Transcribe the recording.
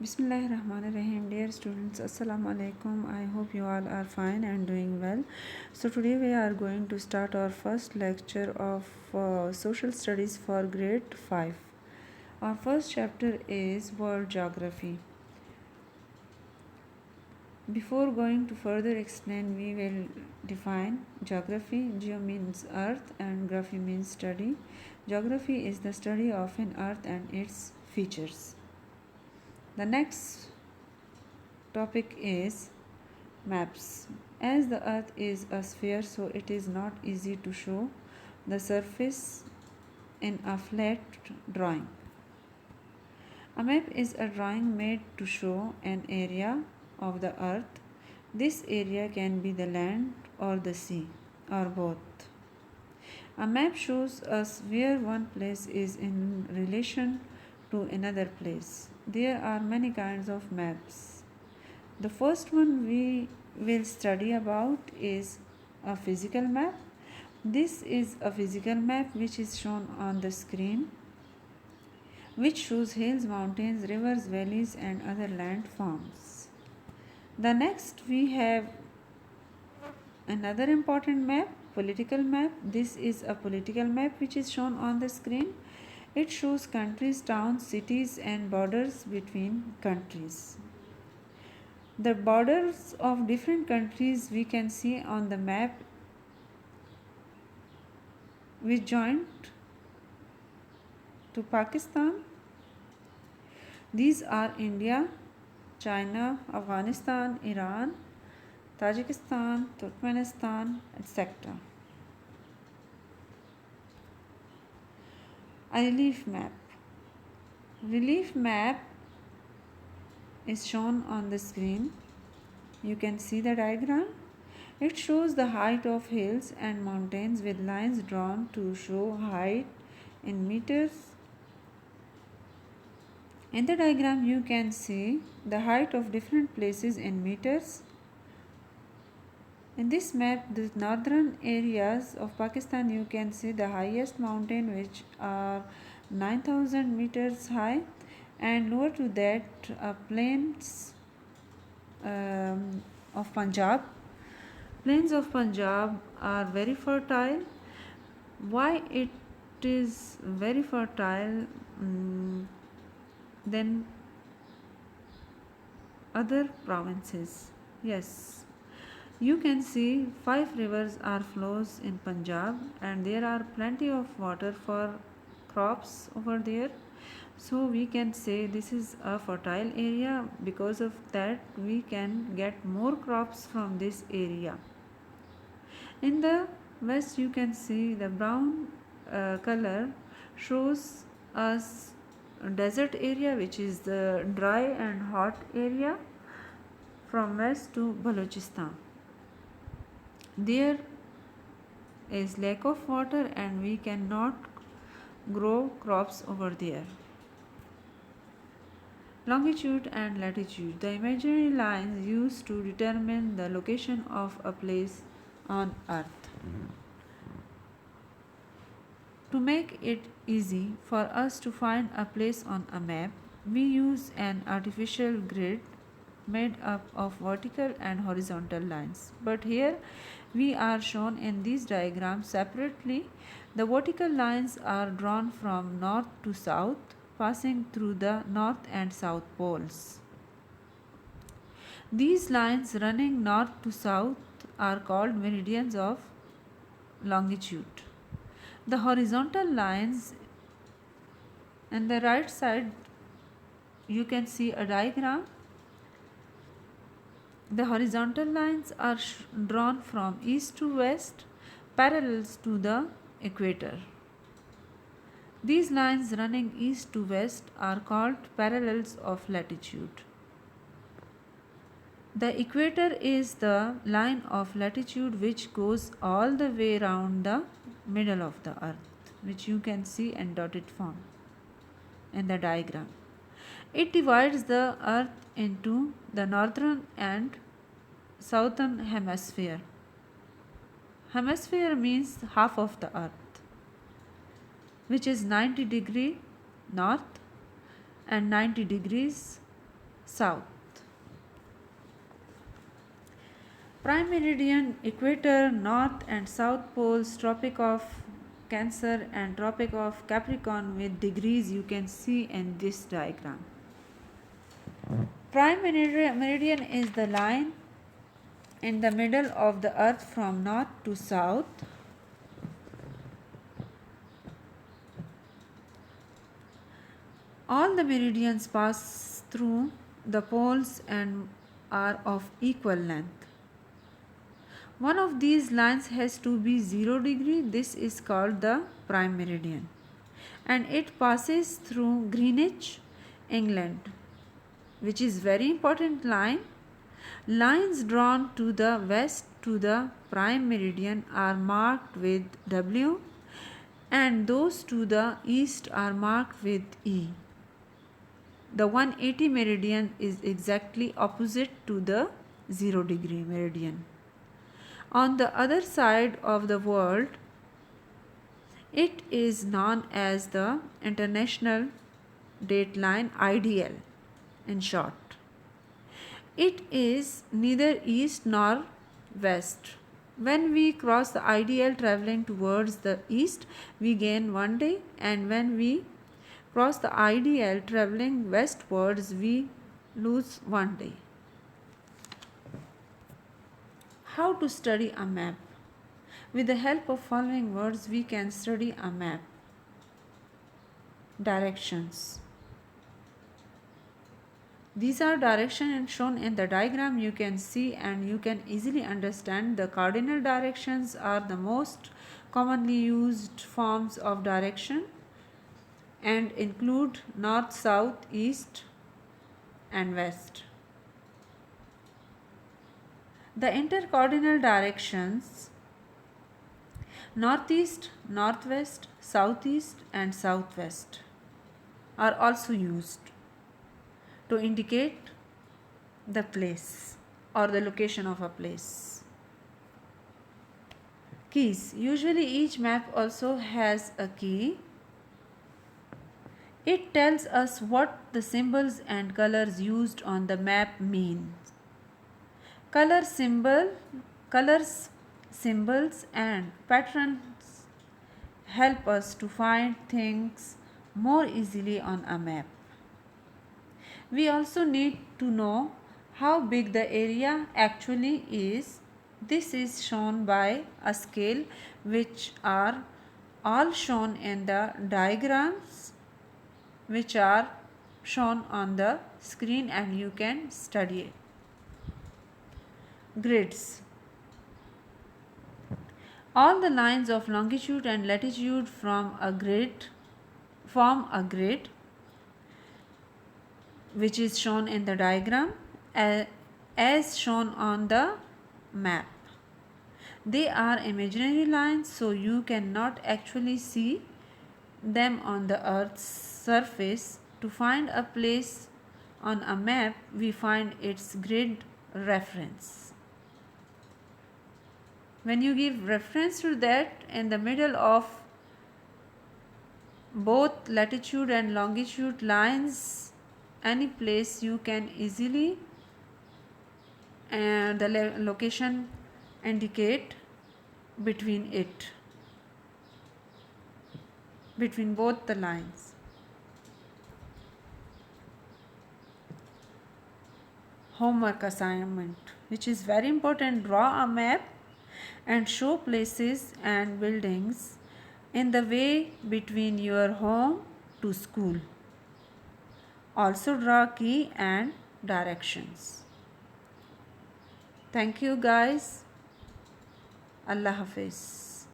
Bismillahirrahmanirrahim. Dear students, Assalamu alaikum. I hope you all are fine and doing well. So today we are going to start our first lecture of social studies for grade 5. Our first chapter is world geography. Before going to further explain, we will define geography. Geo means earth and graphy means study. Geography is the study of an earth and its features. The next topic is maps. As the earth is a sphere, so it is not easy to show the surface in a flat drawing. A map is a drawing made to show an area of the earth. This area can be the land or the sea or both. A map shows us where one place is in relation to another place. There are many kinds of maps. The first one we will study about is a physical map. This is a physical map which is shown on the screen, which shows hills, mountains, rivers, valleys and other landforms. The next we have another important map, political map. This is a political map which is shown on the screen. It shows countries, towns, cities and borders between countries. The borders of different countries we can see on the map which joined to Pakistan. These are India, China, Afghanistan, Iran, Tajikistan, Turkmenistan, etc. A relief map. Relief map is shown on the screen. You can see the diagram. It shows the height of hills and mountains with lines drawn to show height in meters. In the diagram you can see the height of different places in meters. In this map, the northern areas of Pakistan, you can see the highest mountain which are 9,000 meters high, and lower to that plains of Punjab. Plains of Punjab are very fertile. Why it is very fertile than other provinces? Yes, you can see 5 rivers are flows in Punjab and there are plenty of water for crops over there. So we can say this is a fertile area. Because of that we can get more crops from this area. In the west you can see the brown color shows us a desert area which is the dry and hot area from west to Balochistan. There is lack of water and we cannot grow crops over there. Longitude and latitude, the imaginary lines used to determine the location of a place on earth. To make it easy for us to find a place on a map, we use an artificial grid made up of vertical and horizontal lines. But here we are shown in these diagrams separately. The vertical lines are drawn from north to south, passing through the north and south poles. These lines running north to south are called meridians of longitude. The horizontal lines on the right side, you can see a diagram. The horizontal lines are drawn from east to west, parallels to the equator. These lines running east to west are called parallels of latitude. The equator is the line of latitude which goes all the way around the middle of the earth, which you can see in dotted form in the diagram. It divides the earth into the northern and southern hemisphere. Hemisphere means half of the earth, which is 90 degree north and 90 degrees south. Prime meridian, equator, north and south poles, Tropic of Cancer and Tropic of Capricorn with degrees you can see in this diagram. Prime meridian is the line in the middle of the earth from north to south. All the meridians pass through the poles and are of equal length. One of these lines has to be 0 degree. This is called the prime meridian, and it passes through Greenwich, England, which is very important line. Lines drawn to the west to the prime meridian are marked with W, and those to the east are marked with E. The 180 meridian is exactly opposite to the 0 degree meridian. On the other side of the world, it is known as the International Dateline, IDL in short. It is neither east nor west. When we cross the IDL traveling towards the east, we gain 1 day, and when we cross the IDL traveling westwards, we lose 1 day. How to study a map? With the help of following words, we can study a map. Directions. These are directions shown in the diagram you can see, and you can easily understand. The cardinal directions are the most commonly used forms of direction and include north, south, east and west. The intercardinal directions northeast, northwest, southeast and southwest are also used to indicate the place or the location of a place. Keys. Usually each map also has a key. It tells us what the symbols and colors used on the map mean. Colors, symbols and patterns help us to find things more easily on a map. We also need to know how big the area actually is. This is shown by a scale, which are all shown in the diagrams which are shown on the screen, and you can study it. Grids. All the lines of longitude and latitude form a grid which is shown in the diagram as shown on the map. They are imaginary lines, so you cannot actually see them on the earth's surface. To find a place on a map, we find its grid reference. When you give reference to that, in the middle of both latitude and longitude lines, any place, you can easily the location indicate between both the lines. Homework assignment, which is very important. Draw a map and show places and buildings in the way between your home to school. Also draw key and directions. Thank you guys. Allah Hafiz.